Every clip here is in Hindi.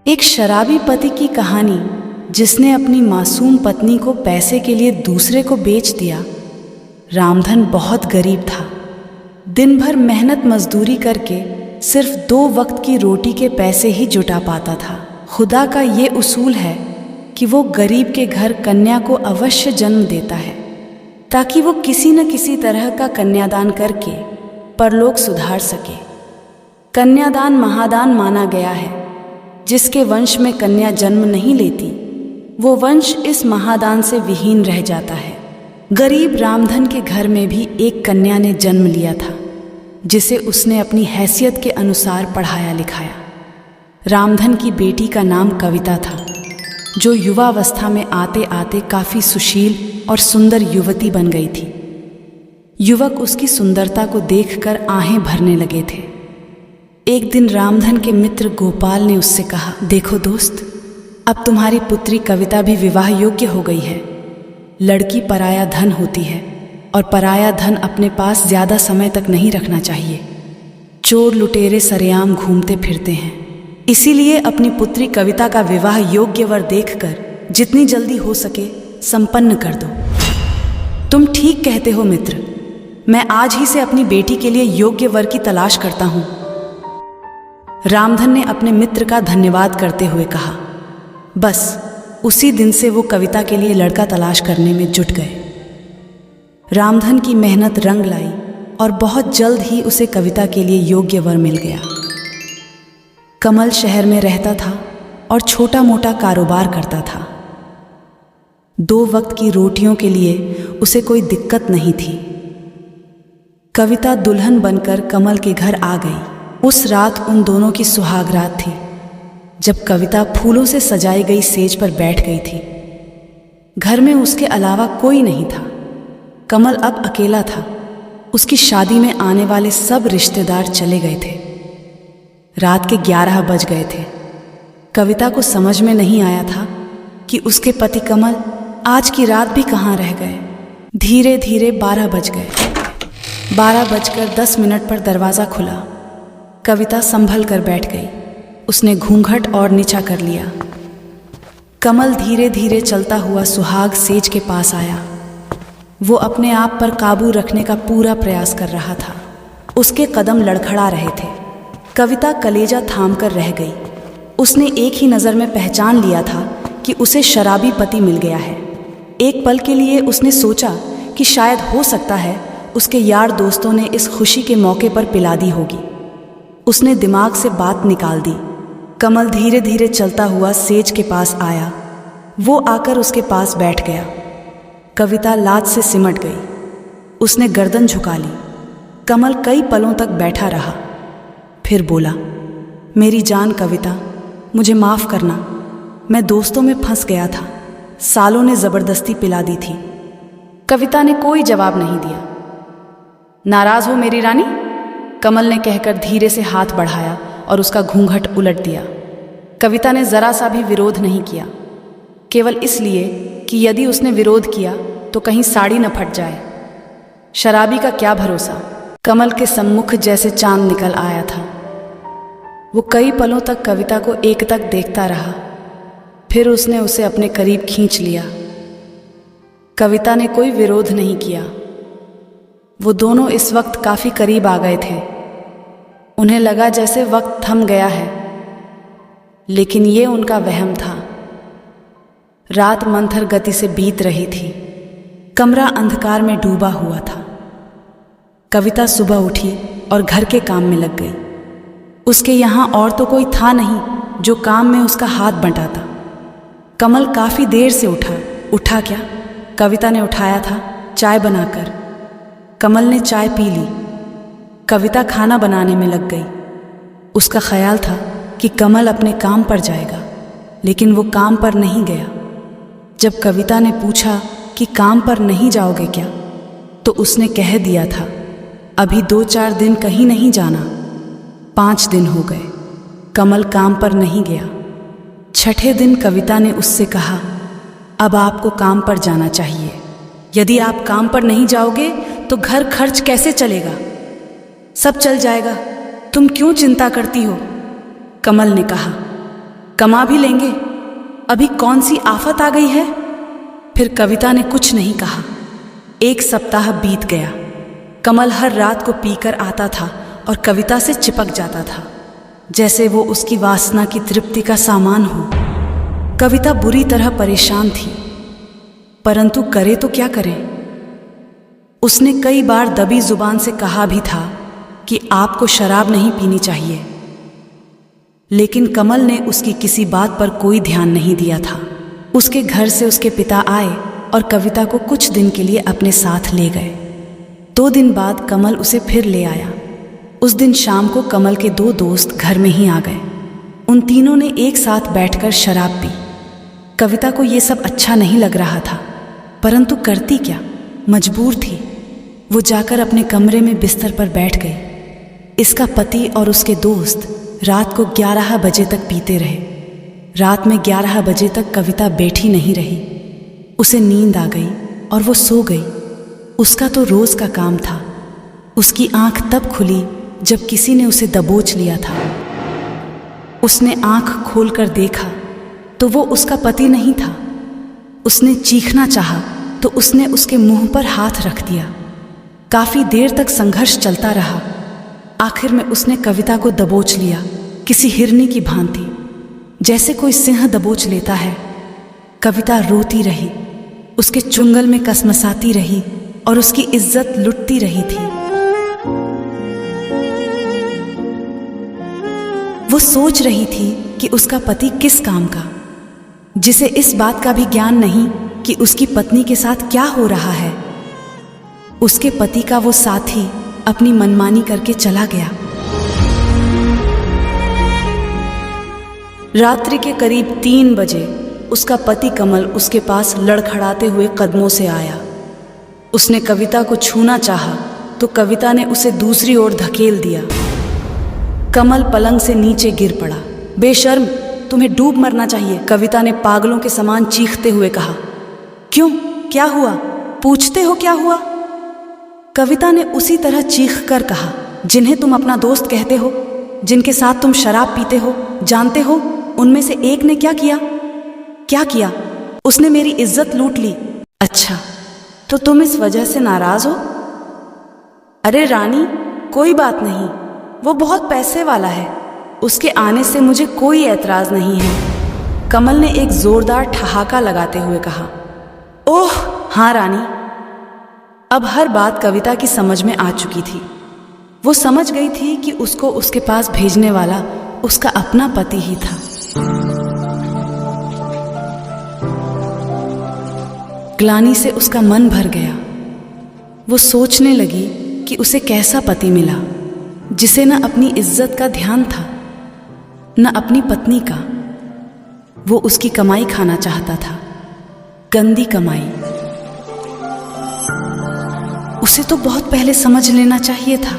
एक शराबी पति की कहानी जिसने अपनी मासूम पत्नी को पैसे के लिए दूसरे को बेच दिया। रामधन बहुत गरीब था। दिन भर मेहनत मजदूरी करके सिर्फ 2 वक्त की रोटी के पैसे ही जुटा पाता था। खुदा का ये उसूल है कि वो गरीब के घर कन्या को अवश्य जन्म देता है ताकि वो किसी न किसी तरह का कन्यादान करके परलोक सुधार सके। कन्यादान महादान माना गया है। जिसके वंश में कन्या जन्म नहीं लेती वो वंश इस महादान से विहीन रह जाता है। गरीब रामधन के घर में भी एक कन्या ने जन्म लिया था जिसे उसने अपनी हैसियत के अनुसार पढ़ाया लिखाया। रामधन की बेटी का नाम कविता था, जो युवावस्था में आते आते काफ़ी सुशील और सुंदर युवती बन गई थी। युवक उसकी सुंदरता को देखकर आहें भरने लगे थे। एक दिन रामधन के मित्र गोपाल ने उससे कहा, देखो दोस्त, अब तुम्हारी पुत्री कविता भी विवाह योग्य हो गई है। लड़की पराया धन होती है और पराया धन अपने पास ज़्यादा समय तक नहीं रखना चाहिए। चोर लुटेरे सरेआम घूमते फिरते हैं। इसीलिए अपनी पुत्री कविता का विवाह योग्य वर देखकर जितनी जल्दी हो सके संपन्न कर दो। तुम ठीक कहते हो मित्र, मैं आज ही से अपनी बेटी के लिए योग्य वर की तलाश करता हूँ। रामधन ने अपने मित्र का धन्यवाद करते हुए कहा। बस उसी दिन से वो कविता के लिए लड़का तलाश करने में जुट गए। रामधन की मेहनत रंग लाई और बहुत जल्द ही उसे कविता के लिए योग्य वर मिल गया। कमल शहर में रहता था और छोटा मोटा कारोबार करता था। 2 वक्त की रोटियों के लिए उसे कोई दिक्कत नहीं थी। कविता दुल्हन बनकर कमल के घर आ गई। उस रात उन दोनों की सुहाग रात थी। जब कविता फूलों से सजाई गई सेज पर बैठ गई थी, घर में उसके अलावा कोई नहीं था। कमल अब अकेला था। उसकी शादी में आने वाले सब रिश्तेदार चले गए थे। रात के 11 बज गए थे। कविता को समझ में नहीं आया था कि उसके पति कमल आज की रात भी कहाँ रह गए। धीरे धीरे 12 बज गए। 12:10 पर दरवाज़ा खुला। कविता संभल कर बैठ गई। उसने घूंघट और नीचा कर लिया। कमल धीरे धीरे चलता हुआ सुहाग सेज के पास आया। वो अपने आप पर काबू रखने का पूरा प्रयास कर रहा था। उसके कदम लड़खड़ा रहे थे। कविता कलेजा थाम कर रह गई। उसने एक ही नज़र में पहचान लिया था कि उसे शराबी पति मिल गया है। एक पल के लिए उसने सोचा कि शायद हो सकता है उसके यार दोस्तों ने इस खुशी के मौके पर पिला दी होगी। उसने दिमाग से बात निकाल दी। कमल धीरे धीरे चलता हुआ सेज के पास आया। वो आकर उसके पास बैठ गया। कविता लाज से सिमट गई। उसने गर्दन झुका ली। कमल कई पलों तक बैठा रहा, फिर बोला, मेरी जान कविता, मुझे माफ़ करना। मैं दोस्तों में फंस गया था। सालों ने ज़बरदस्ती पिला दी थी। कविता ने कोई जवाब नहीं दिया। नाराज़ हो मेरी रानी? कमल ने कहकर धीरे से हाथ बढ़ाया और उसका घूंघट उलट दिया। कविता ने ज़रा सा भी विरोध नहीं किया, केवल इसलिए कि यदि उसने विरोध किया तो कहीं साड़ी न फट जाए। शराबी का क्या भरोसा। कमल के सम्मुख जैसे चांद निकल आया था। वो कई पलों तक कविता को एकटक देखता रहा, फिर उसने उसे अपने करीब खींच लिया। कविता ने कोई विरोध नहीं किया। वो दोनों इस वक्त काफ़ी करीब आ गए थे। उन्हें लगा जैसे वक्त थम गया है, लेकिन ये उनका वहम था। रात मंथर गति से बीत रही थी। कमरा अंधकार में डूबा हुआ था। कविता सुबह उठी और घर के काम में लग गई। उसके यहाँ और तो कोई था नहीं जो काम में उसका हाथ बंटाता। कमल काफ़ी देर से उठा क्या? कविता ने उठाया था, चाय बनाकर। कमल ने चाय पी ली। कविता खाना बनाने में लग गई। उसका ख्याल था कि कमल अपने काम पर जाएगा, लेकिन वो काम पर नहीं गया। जब कविता ने पूछा कि काम पर नहीं जाओगे क्या, तो उसने कह दिया था, अभी 2-4 दिन कहीं नहीं जाना। 5 दिन हो गए, कमल काम पर नहीं गया। 6ठे दिन कविता ने उससे कहा, अब आपको काम पर जाना चाहिए। यदि आप काम पर नहीं जाओगे तो घर खर्च कैसे चलेगा? सब चल जाएगा, तुम क्यों चिंता करती हो? कमल ने कहा। कमा भी लेंगे, अभी कौन सी आफत आ गई है। फिर कविता ने कुछ नहीं कहा। 1 सप्ताह बीत गया। कमल हर रात को पीकर आता था और कविता से चिपक जाता था, जैसे वो उसकी वासना की तृप्ति का सामान हो। कविता बुरी तरह परेशान थी, परंतु करे तो क्या करे। उसने कई बार दबी जुबान से कहा भी था कि आपको शराब नहीं पीनी चाहिए, लेकिन कमल ने उसकी किसी बात पर कोई ध्यान नहीं दिया था। उसके घर से उसके पिता आए और कविता को कुछ दिन के लिए अपने साथ ले गए। 2 दिन बाद कमल उसे फिर ले आया। उस दिन शाम को कमल के 2 दोस्त घर में ही आ गए। उन तीनों ने एक साथ बैठकर शराब पी। कविता को ये सब अच्छा नहीं लग रहा था, परंतु करती क्या, मजबूर थी। वो जाकर अपने कमरे में बिस्तर पर बैठ गई। इसका पति और उसके दोस्त रात को 11 बजे तक पीते रहे। रात में 11 बजे तक कविता बैठी नहीं रही। उसे नींद आ गई और वो सो गई। उसका तो रोज का काम था। उसकी आंख तब खुली जब किसी ने उसे दबोच लिया था। उसने आंख खोलकर देखा तो वो उसका पति नहीं था। उसने चीखना चाहा तो उसने उसके मुंह पर हाथ रख दिया। काफी देर तक संघर्ष चलता रहा। आखिर में उसने कविता को दबोच लिया, किसी हिरनी की भांति, जैसे कोई सिंह दबोच लेता है। कविता रोती रही, उसके चुंगल में कसमसाती रही और उसकी इज्जत लुटती रही थी। वो सोच रही थी कि उसका पति किस काम का, जिसे इस बात का भी ज्ञान नहीं कि उसकी पत्नी के साथ क्या हो रहा है। उसके पति का वो साथी अपनी मनमानी करके चला गया। रात्रि के करीब 3 बजे उसका पति कमल उसके पास लड़खड़ाते हुए कदमों से आया। उसने कविता को छूना चाहा तो कविता ने उसे दूसरी ओर धकेल दिया। कमल पलंग से नीचे गिर पड़ा। बेशर्म, तुम्हें डूब मरना चाहिए, कविता ने पागलों के समान चीखते हुए कहा। क्यों, क्या हुआ? पूछते हो क्या हुआ? कविता ने उसी तरह चीख कर कहा, जिन्हें तुम अपना दोस्त कहते हो, जिनके साथ तुम शराब पीते हो, जानते हो उनमें से एक ने क्या किया? क्या किया? उसने मेरी इज्जत लूट ली। अच्छा, तो तुम इस वजह से नाराज हो? अरे रानी, कोई बात नहीं, वो बहुत पैसे वाला है, उसके आने से मुझे कोई ऐतराज नहीं है, कमल ने एक जोरदार ठहाका लगाते हुए कहा। ओह हाँ रानी। अब हर बात कविता की समझ में आ चुकी थी। वो समझ गई थी कि उसको उसके पास भेजने वाला उसका अपना पति ही था। ग्लानि से उसका मन भर गया। वो सोचने लगी कि उसे कैसा पति मिला, जिसे न अपनी इज्जत का ध्यान था न अपनी पत्नी का। वो उसकी कमाई खाना चाहता था, गंदी कमाई। उसे तो बहुत पहले समझ लेना चाहिए था।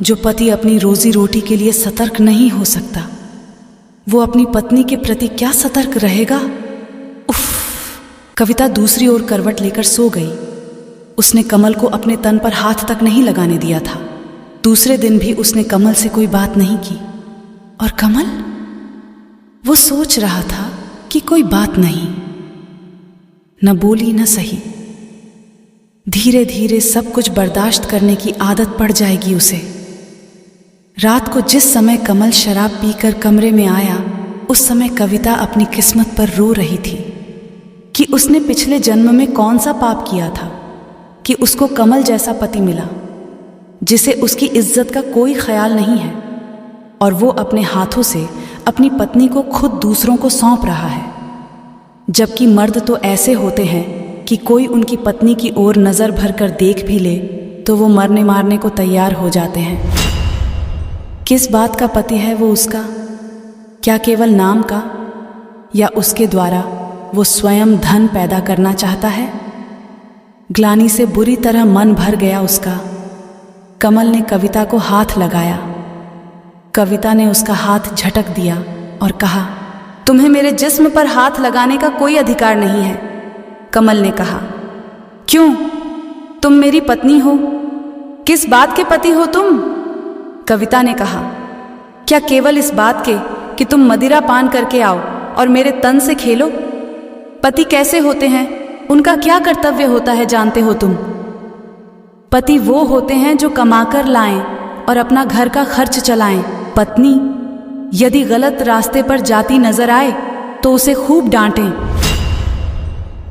जो पति अपनी रोजी रोटी के लिए सतर्क नहीं हो सकता, वो अपनी पत्नी के प्रति क्या सतर्क रहेगा? उफ! कविता दूसरी ओर करवट लेकर सो गई। उसने कमल को अपने तन पर हाथ तक नहीं लगाने दिया था। दूसरे दिन भी उसने कमल से कोई बात नहीं की। और कमल? वो सोच रहा था कि कोई बात नहीं, न बोली न सही। धीरे धीरे सब कुछ बर्दाश्त करने की आदत पड़ जाएगी उसे। रात को जिस समय कमल शराब पीकर कमरे में आया, उस समय कविता अपनी किस्मत पर रो रही थी कि उसने पिछले जन्म में कौन सा पाप किया था कि उसको कमल जैसा पति मिला, जिसे उसकी इज्जत का कोई ख्याल नहीं है, और वो अपने हाथों से अपनी पत्नी को खुद दूसरों को सौंप रहा है। जबकि मर्द तो ऐसे होते हैं कि कोई उनकी पत्नी की ओर नजर भर कर देख भी ले तो वो मरने मारने को तैयार हो जाते हैं। किस बात का पति है वो उसका? क्या केवल नाम का, या उसके द्वारा वो स्वयं धन पैदा करना चाहता है? ग्लानि से बुरी तरह मन भर गया उसका। कमल ने कविता को हाथ लगाया। कविता ने उसका हाथ झटक दिया और कहा, तुम्हें मेरे जिस्म पर हाथ लगाने का कोई अधिकार नहीं है। कमल ने कहा, क्यों? तुम मेरी पत्नी हो। किस बात के पति हो तुम? कविता ने कहा, क्या केवल इस बात के कि तुम मदिरा पान करके आओ और मेरे तन से खेलो? पति कैसे होते हैं, उनका क्या कर्तव्य होता है जानते हो तुम? पति वो होते हैं जो कमाकर लाएं और अपना घर का खर्च चलाएं। पत्नी यदि गलत रास्ते पर जाती नजर आए तो उसे खूब डांटें।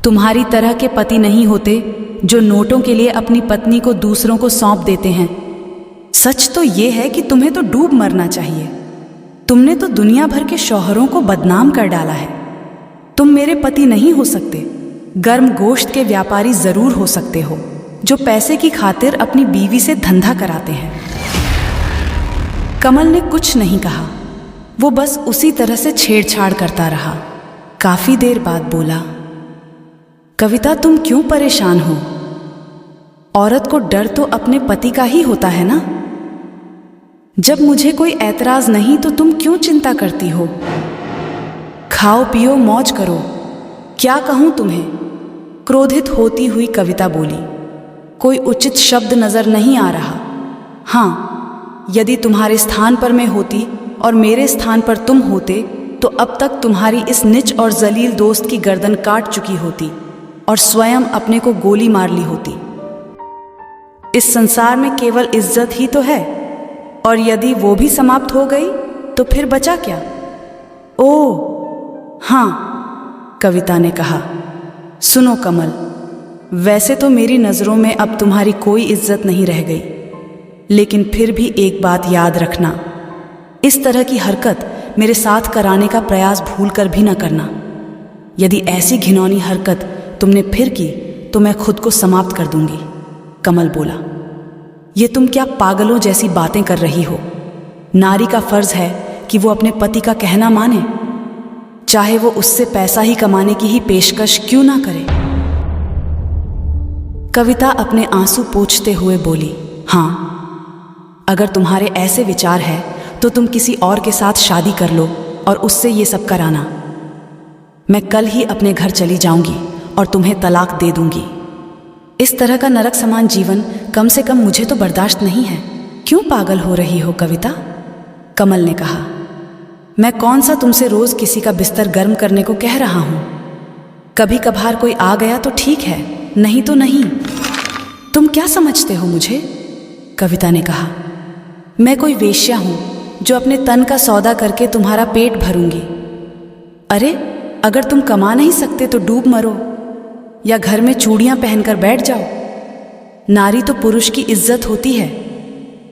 तुम्हारी तरह के पति नहीं होते जो नोटों के लिए अपनी पत्नी को दूसरों को सौंप देते हैं। सच तो ये है कि तुम्हें तो डूब मरना चाहिए। तुमने तो दुनिया भर के शौहरों को बदनाम कर डाला है। तुम मेरे पति नहीं हो सकते। गर्म गोश्त के व्यापारी जरूर हो सकते हो जो पैसे की खातिर अपनी बीवी से धंधा कराते हैं। कमल ने कुछ नहीं कहा, वो बस उसी तरह से छेड़छाड़ करता रहा। काफी देर बाद बोला, कविता तुम क्यों परेशान हो? औरत को डर तो अपने पति का ही होता है ना। जब मुझे कोई ऐतराज नहीं तो तुम क्यों चिंता करती हो? खाओ पियो मौज करो। क्या कहूं तुम्हें? क्रोधित होती हुई कविता बोली। कोई उचित शब्द नजर नहीं आ रहा। हाँ, यदि तुम्हारे स्थान पर मैं होती और मेरे स्थान पर तुम होते तो अब तक तुम्हारी इस नीच और जलील दोस्त की गर्दन काट चुकी होती और स्वयं अपने को गोली मार ली होती। इस संसार में केवल इज्जत ही तो है, और यदि वो भी समाप्त हो गई तो फिर बचा क्या? ओह हाँ, कविता ने कहा। सुनो कमल, वैसे तो मेरी नज़रों में अब तुम्हारी कोई इज्जत नहीं रह गई, लेकिन फिर भी एक बात याद रखना, इस तरह की हरकत मेरे साथ कराने का प्रयास भूल कर भी न करना। यदि ऐसी घिनौनी हरकत तुमने फिर की तो मैं खुद को समाप्त कर दूंगी। कमल बोला, ये तुम क्या पागलों जैसी बातें कर रही हो? नारी का फर्ज है कि वो अपने पति का कहना माने, चाहे वो उससे पैसा ही कमाने की ही पेशकश क्यों ना करे। कविता अपने आंसू पोंछते हुए बोली, हाँ, अगर तुम्हारे ऐसे विचार है तो तुम किसी और के साथ शादी कर लो और उससे ये सब कराना। मैं कल ही अपने घर चली जाऊंगी और तुम्हें तलाक दे दूंगी। इस तरह का नरक समान जीवन कम से कम मुझे तो बर्दाश्त नहीं है। क्यों पागल हो रही हो कविता? कमल ने कहा, मैं कौन सा तुमसे रोज किसी का बिस्तर गर्म करने को कह रहा हूं। कभी कभार कोई आ गया तो ठीक है, नहीं तो नहीं। तुम क्या समझते हो मुझे? कविता ने कहा, मैं कोई वेश्या हूं जो अपने तन का सौदा करके तुम्हारा पेट भरूंगी। अरे, अगर तुम कमा नहीं सकते तो डूब मरो या घर में चूड़ियां पहनकर बैठ जाओ। नारी तो पुरुष की इज्जत होती है।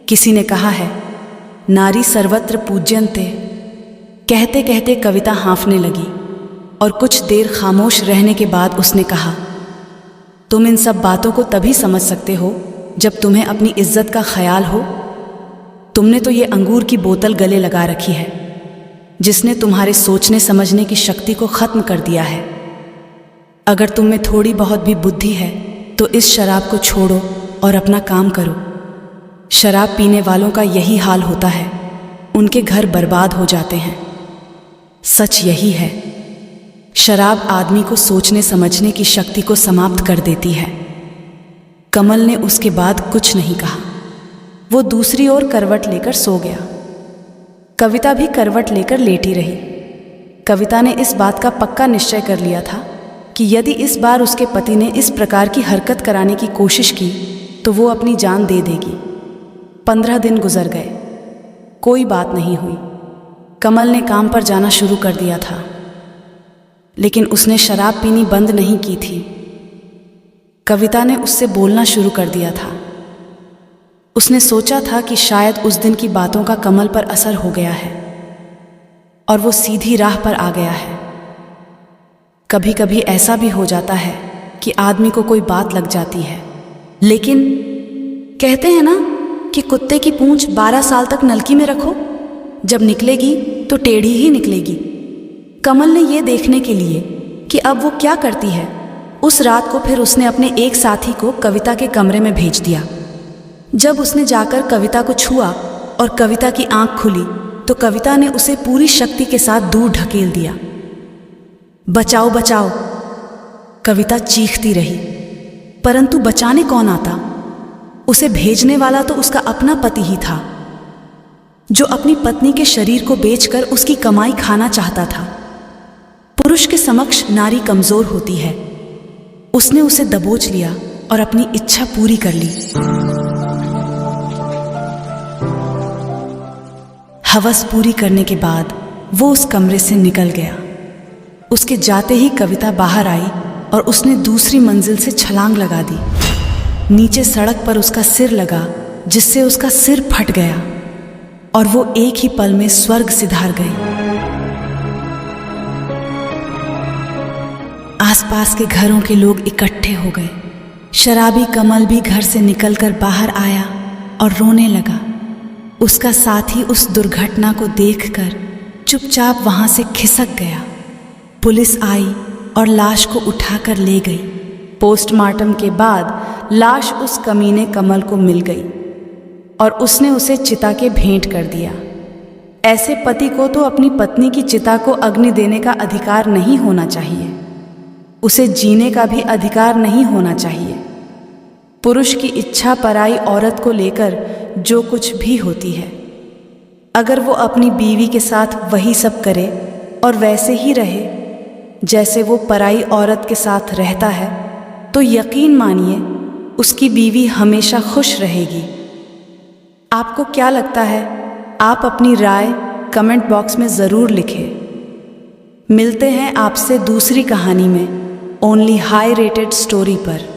किसी ने कहा है, नारी सर्वत्र पूज्यन्ते। कहते कहते कविता हाँफने लगी और कुछ देर खामोश रहने के बाद उसने कहा, तुम इन सब बातों को तभी समझ सकते हो जब तुम्हें अपनी इज्जत का ख्याल हो। तुमने तो ये अंगूर की बोतल गले लगा रखी है जिसने तुम्हारे सोचने समझने की शक्ति को खत्म कर दिया है। अगर तुम में थोड़ी बहुत भी बुद्धि है तो इस शराब को छोड़ो और अपना काम करो। शराब पीने वालों का यही हाल होता है, उनके घर बर्बाद हो जाते हैं। सच यही है, शराब आदमी को सोचने समझने की शक्ति को समाप्त कर देती है। कमल ने उसके बाद कुछ नहीं कहा। वो दूसरी ओर करवट लेकर सो गया। कविता भी करवट लेकर लेटी रही। कविता ने इस बात का पक्का निश्चय कर लिया था कि यदि इस बार उसके पति ने इस प्रकार की हरकत कराने की कोशिश की तो वो अपनी जान दे देगी। 15 दिन गुजर गए, कोई बात नहीं हुई। कमल ने काम पर जाना शुरू कर दिया था, लेकिन उसने शराब पीनी बंद नहीं की थी। कविता ने उससे बोलना शुरू कर दिया था। उसने सोचा था कि शायद उस दिन की बातों का कमल पर असर हो गया है और वो सीधी राह पर आ गया है। कभी कभी ऐसा भी हो जाता है कि आदमी को कोई बात लग जाती है, लेकिन कहते हैं ना कि कुत्ते की पूंछ 12 साल तक नलकी में रखो, जब निकलेगी तो टेढ़ी ही निकलेगी। कमल ने ये देखने के लिए कि अब वो क्या करती है, उस रात को फिर उसने अपने एक साथी को कविता के कमरे में भेज दिया। जब उसने जाकर कविता को छुआ और कविता की आंख खुली तो कविता ने उसे पूरी शक्ति के साथ दूर ढकेल दिया। बचाओ बचाओ, कविता चीखती रही, परंतु बचाने कौन आता? उसे भेजने वाला तो उसका अपना पति ही था। जो अपनी पत्नी के शरीर को बेचकर उसकी कमाई खाना चाहता था। पुरुष के समक्ष नारी कमजोर होती है। उसने उसे दबोच लिया और अपनी इच्छा पूरी कर ली। हवस पूरी करने के बाद वो उस कमरे से निकल गया। उसके जाते ही कविता बाहर आई और उसने दूसरी मंजिल से छलांग लगा दी। नीचे सड़क पर उसका सिर लगा, जिससे उसका सिर फट गया और वो एक ही पल में स्वर्ग सिधार गई। आसपास के घरों के लोग इकट्ठे हो गए। शराबी कमल भी घर से निकलकर बाहर आया और रोने लगा। उसका साथी उस दुर्घटना को देखकर चुपचाप वहां से खिसक गया। पुलिस आई और लाश को उठाकर ले गई। पोस्टमार्टम के बाद लाश उस कमीने कमल को मिल गई और उसने उसे चिता के भेंट कर दिया। ऐसे पति को तो अपनी पत्नी की चिता को अग्नि देने का अधिकार नहीं होना चाहिए। उसे जीने का भी अधिकार नहीं होना चाहिए। पुरुष की इच्छा पराई औरत को लेकर जो कुछ भी होती है, अगर वो अपनी बीवी के साथ वही सब करे और वैसे ही रहे जैसे वो पराई औरत के साथ रहता है, तो यकीन मानिए उसकी बीवी हमेशा खुश रहेगी। आपको क्या लगता है? आप अपनी राय कमेंट बॉक्स में ज़रूर लिखें। मिलते हैं आपसे दूसरी कहानी में, ओनली हाई रेटेड स्टोरी पर।